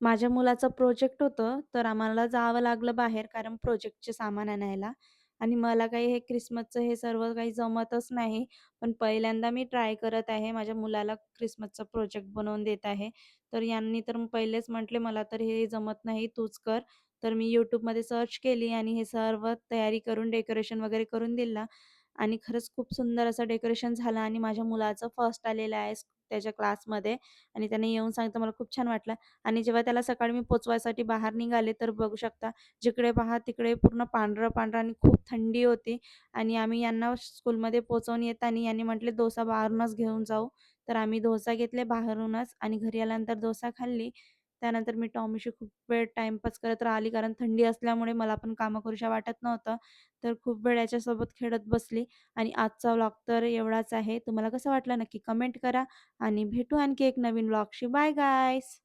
माझ्या मुलाचं प्रोजेक्ट होतं, तर आम्हाला जावं लागलं बाहेर कारण प्रोजेक्टचे सामान आणायला आणि मला काही हे ख्रिसमसचं हे सर्व काही जमतच नाही. पण पहिल्यांदा मी ट्राय करत आहे. माझ्या मुलाला ख्रिसमसचा प्रोजेक्ट बनवून देत आहे. तर यांनी तर पहिलेच म्हटले, "मला तर हे जमत नाही, तूच कर." तर मी YouTubeमध्ये सर्च केली आणि हे सर्व तयारी करून डेकोरेशन वगैरे करून दिलं आणि खरंच खूप सुंदर असं डेकोरेशन झालं आणि माझ्या मुलाचं फर्स्ट आलेलं आहे त्याच्या क्लासमध्ये आणि त्याने येऊन सांगितलं, मला खूप छान वाटलं. आणि जेव्हा त्याला सकाळी मी पोहचवायसाठी बाहेर निघाले, तर बघू शकता जिकडे पहा तिकडे पूर्ण पांढरं-पांढरं आणि खूप थंडी होती आणि आम्ही यांना स्कूलमध्ये पोहोचवून येताना यांनी म्हटले, "डोसा बाहेरूनच घेऊन जाऊ." तर आम्ही डोसा घेतले बाहेरूनच आणि घरी आल्यानंतर डोसा खाल्ली. त्यानंतर मी टॉमीशी खूप वेळ टाईमपास करत राहिली, कारण थंडी असल्यामुळे मला पण कामं करूशा वाटत नव्हतं. तर खूप वेळ याच्यासोबत खेळत बसली आणि आजचा व्लॉग तर एवढाच आहे. तुम्हाला कसं वाटलं नक्की कमेंट करा आणि भेटू आणखी एक नवीन व्लॉगशी. Bye guys.